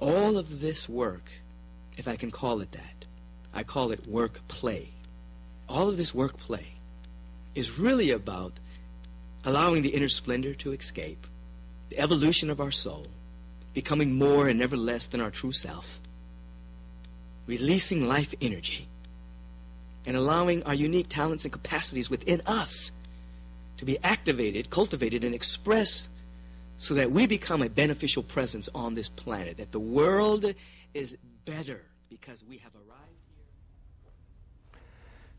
all of this work, if I can call it that, I call it work play. All of this work play is really about allowing the inner splendor to escape, the evolution of our soul, becoming more and never less than our true self, releasing life energy, and allowing our unique talents and capacities within us to be activated, cultivated, and expressed so that we become a beneficial presence on this planet, that the world is better because we have arrived here.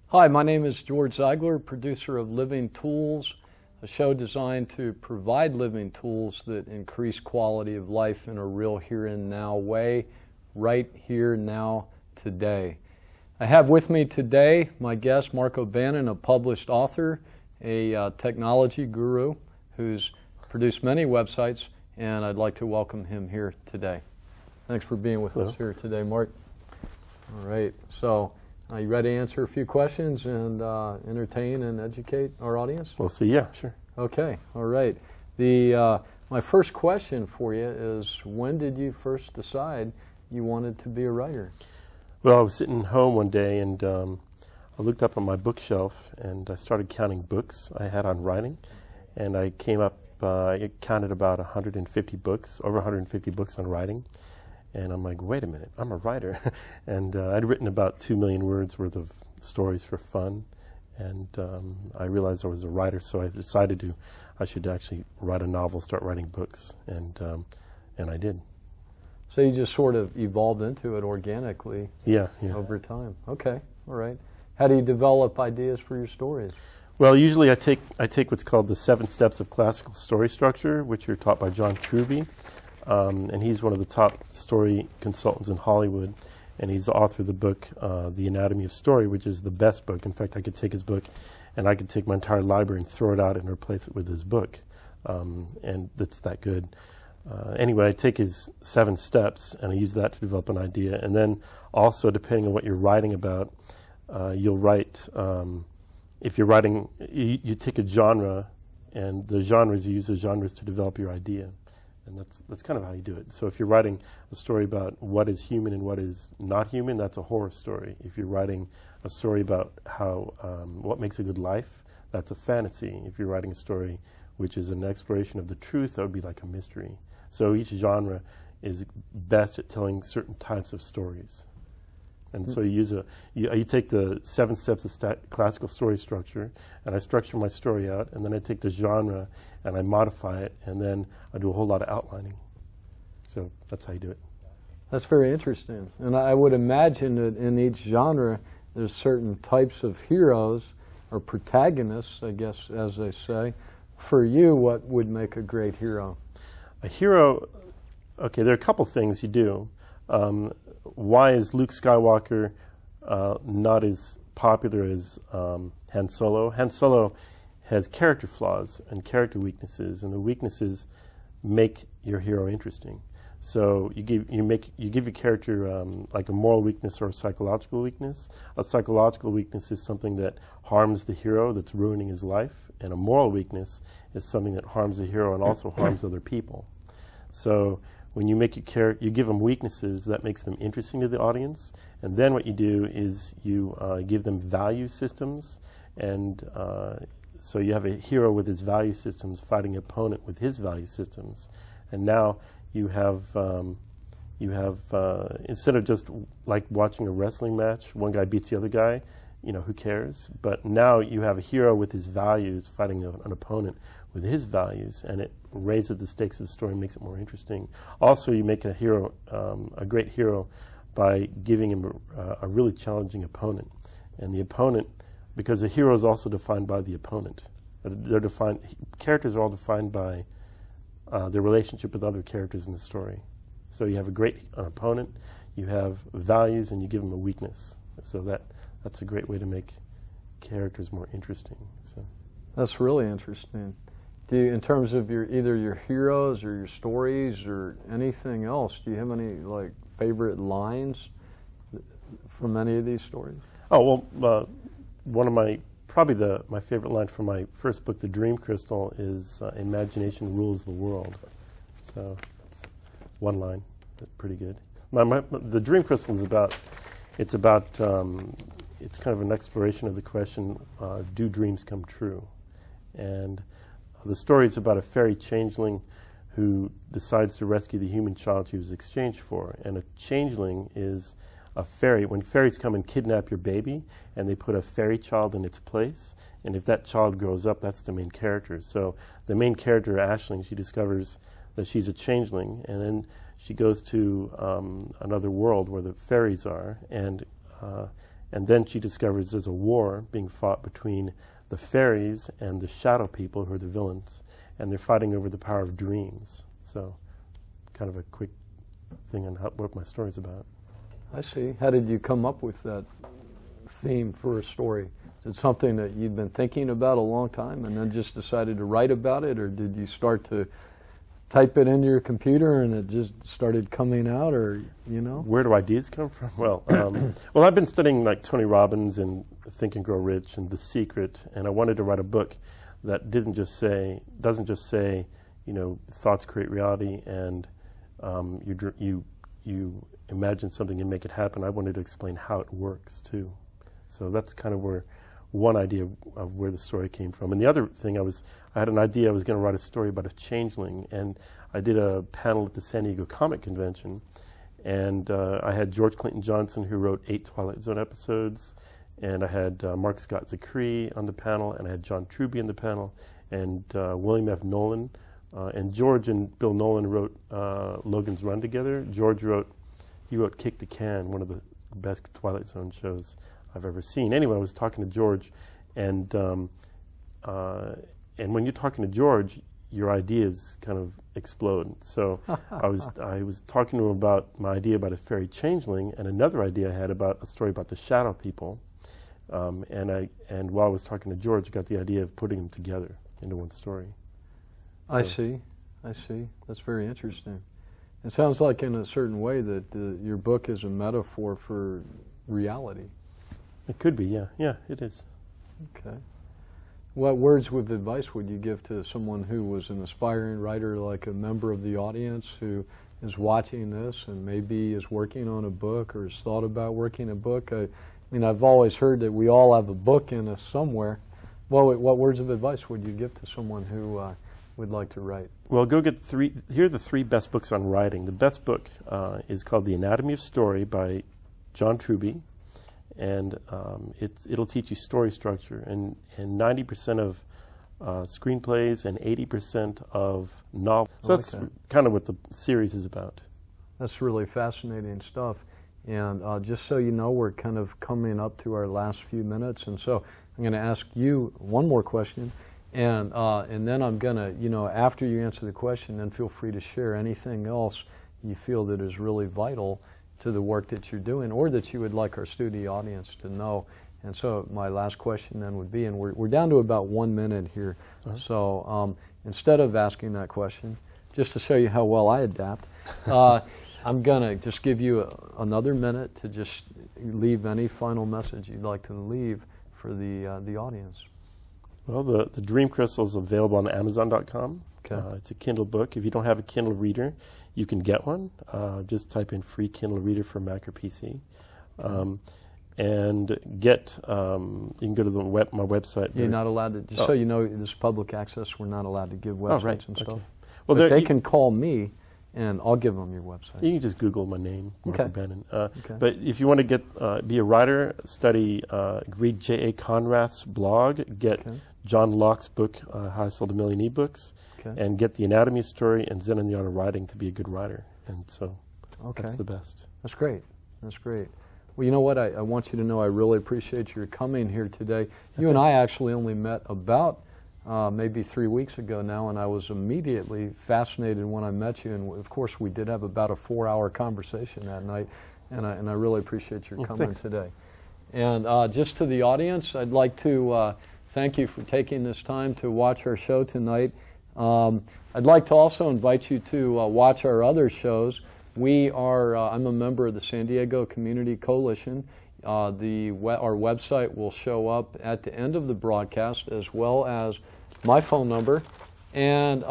Hi, my name is George Zeigler, producer of Living Tools, a show designed to provide living tools that increase quality of life in a real here and now way, right here, now, today. I have with me today my guest, Mark Obannon, a published author, a technology guru who's produced many websites, and I'd like to welcome him here today. Thanks for being with us here today, Mark. All right, so are you ready to answer a few questions and entertain and educate our audience? We'll see, yeah, sure. Okay, all right. My first question for you is, when did you first decide you wanted to be a writer? Well, I was sitting home one day and I looked up on my bookshelf and I started counting books I had on writing, and I came up, I counted about 150 books, over 150 books on writing, and I'm like, wait a minute, I'm a writer. And I'd written about 2 million words worth of stories for fun, and I realized I was a writer, so I decided I should actually write a novel, start writing books, and I did. So you just sort of evolved into it organically over time. Okay, all right. How do you develop ideas for your stories? Well, usually I take what's called the 7 steps of classical story structure, which are taught by John Truby, and he's one of the top story consultants in Hollywood, and he's the author of the book, The Anatomy of Story, which is the best book. In fact, I could take his book and I could take my entire library and throw it out and replace it with his book, and it's that good. Anyway, I take his 7 steps and I use that to develop an idea, and then also, depending on what you're writing about, you'll write, if you're writing, you take a genre, and the genres, you use the genres to develop your idea. And that's kind of how you do it. So if you're writing a story about what is human and what is not human, that's a horror story. If you're writing a story about how what makes a good life, that's a fantasy. If you're writing a story which is an exploration of the truth, that would be like a mystery. So each genre is best at telling certain types of stories. And so you take the 7 steps of classical story structure, and I structure my story out, and then I take the genre and I modify it, and then I do a whole lot of outlining. So that's how you do it. That's very interesting. And I would imagine that in each genre there's certain types of heroes or protagonists, I guess, as they say. For you, what would make a great hero? A hero, okay, there are a couple things you do. Why is Luke Skywalker not as popular as Han Solo? Han Solo has character flaws and character weaknesses, and the weaknesses make your hero interesting. So you give your character like a moral weakness or a psychological weakness. A psychological weakness is something that harms the hero, that's ruining his life, and a moral weakness is something that harms the hero and also harms other people. So when you make your character, you give them weaknesses, that makes them interesting to the audience, and then what you do is you give them value systems, and so you have a hero with his value systems fighting an opponent with his value systems, and now you have instead of just like watching a wrestling match, one guy beats the other guy, who cares? But now you have a hero with his values fighting an opponent with his values, and it raises the stakes of the story and makes it more interesting. Also, you make a hero, a great hero, by giving him a really challenging opponent. And the opponent, because the hero is also defined by the opponent. Characters are all defined by their relationship with other characters in the story. So you have a great opponent, you have values, and you give them a weakness. So that's a great way to make characters more interesting. So that's really interesting. Do you, in terms of either your heroes or your stories or anything else, do you have any favorite lines from any of these stories? Oh well, one of my favorite line from my first book, The Dream Crystal, is "Imagination rules the world." So that's one line. pretty good. The dream crystal is about, it's kind of an exploration of the question, do dreams come true? And the story is about a fairy changeling who decides to rescue the human child she was exchanged for. And a changeling is a fairy. When fairies come and kidnap your baby, and they put a fairy child in its place, and if that child grows up, that's the main character. So the main character, Aisling, she discovers that she's a changeling, and then she goes to another world where the fairies are, and then she discovers there's a war being fought between the fairies and the shadow people, who are the villains, and they're fighting over the power of dreams. So kind of a quick thing on what my story's about. I see. How did you come up with that theme for a story? Is it something that you'd been thinking about a long time and then just decided to write about it, or did you start to type it into your computer and it just started coming out, or, you know? Where do ideas come from? Well, well, I've been studying like Tony Robbins and Think and Grow Rich and The Secret, and I wanted to write a book that doesn't just say, you know, thoughts create reality, and you imagine something and make it happen. I wanted to explain how it works too. So that's kind of where one idea of where the story came from. And the other thing, I had an idea I was going to write a story about a changeling, and I did a panel at the San Diego Comic Convention, and I had George Clinton Johnson, who wrote 8 Twilight Zone episodes, and I had Mark Scott Zachary on the panel, and I had John Truby on the panel, and William F. Nolan, and George and Bill Nolan wrote Logan's Run together. George wrote Kick the Can, one of the best Twilight Zone shows I've ever seen. Anyway, I was talking to George, and when you're talking to George, your ideas kind of explode. So I was talking to him about my idea about a fairy changeling, and another idea I had about a story about the shadow people. And while I was talking to George, I got the idea of putting them together into one story. So. I see. That's very interesting. It sounds like in a certain way that your book is a metaphor for reality. It could be, yeah. Yeah, it is. Okay. What words of advice would you give to someone who was an aspiring writer, like a member of the audience who is watching this and maybe is working on a book or has thought about working a book? I mean, I've always heard that we all have a book in us somewhere. What words of advice would you give to someone who would like to write? Well, go get here are the 3 best books on writing. The best book is called The Anatomy of Story by John Truby, and it'll teach you story structure, and 90% of screenplays and 80% of novels. So that's kind of what the series is about. That's really fascinating stuff. And just so you know, we're kind of coming up to our last few minutes, and so I'm going to ask you one more question. And then I'm going to, you know, after you answer the question, then feel free to share anything else you feel that is really vital to the work that you're doing or that you would like our studio audience to know. And so my last question then would be, and we're down to about 1 minute here, so instead of asking that question, just to show you how well I adapt, I'm going to just give you another minute to just leave any final message you'd like to leave for the audience. Well, the Dream Crystal is available on Amazon.com. Okay. It's a Kindle book. If you don't have a Kindle reader, you can get one. Just type in free Kindle reader for Mac or PC. And get, you can go to my website. You're not allowed to, just so you know, this is public access, we're not allowed to give websites and stuff. Well, but they can call me, and I'll give them your website. You can just Google my name, Mark Obannon. But if you want to get be a writer, read J.A. Conrath's blog, get John Locke's book, How I Sold a Million eBooks, and get The Anatomy of Story and Zen and the Art of Writing to be a good writer. And so that's the best. That's great. That's great. Well, you know what? I want you to know I really appreciate your coming here today. You and I actually only met about maybe 3 weeks ago now, and I was immediately fascinated when I met you. And of course, we did have about a 4-hour conversation that night, and I really appreciate your coming today. And just to the audience, I'd like to thank you for taking this time to watch our show tonight. I'd like to also invite you to watch our other shows. We are, I'm a member of the San Diego Community Coalition. Our website will show up at the end of the broadcast, as well as my phone number. And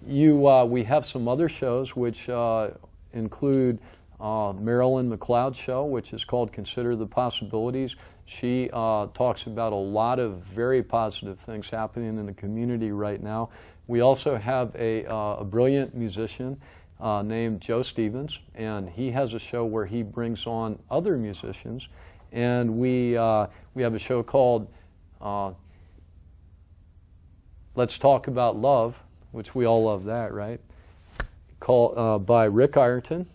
we have some other shows which include Marilyn McLeod's show, which is called Consider the Possibilities. She talks about a lot of very positive things happening in the community right now. We also have a brilliant musician named Joe Stevens, and he has a show where he brings on other musicians. And we have a show called Let's Talk About Love, which we all love that, right? By Rick Ireton.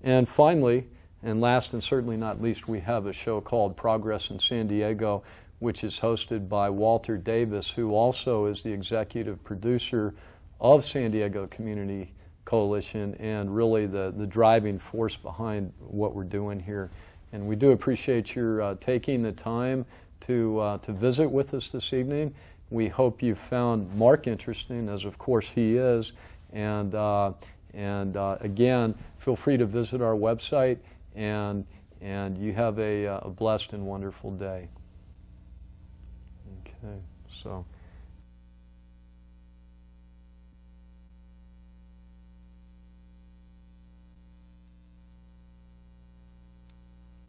And finally, and last and certainly not least, we have a show called Progress in San Diego, which is hosted by Walter Davis, who also is the executive producer of San Diego Community Coalition and really the driving force behind what we're doing here. And we do appreciate your taking the time to visit with us this evening. We hope you found Mark interesting, as of course he is. And again, feel free to visit our website, and you have a blessed and wonderful day. Okay, so.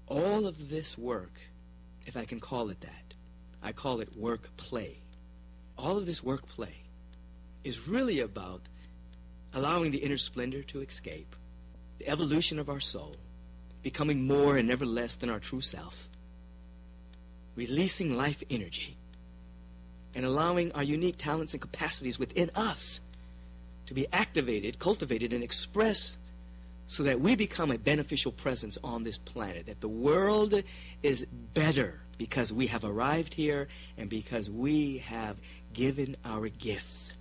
All of this work, if I can call it that, I call it work-play. All of this work-play is really about allowing the inner splendor to escape, the evolution of our soul, becoming more and never less than our true self, releasing life energy, and allowing our unique talents and capacities within us to be activated, cultivated, and expressed so that we become a beneficial presence on this planet, that the world is better because we have arrived here and because we have given our gifts.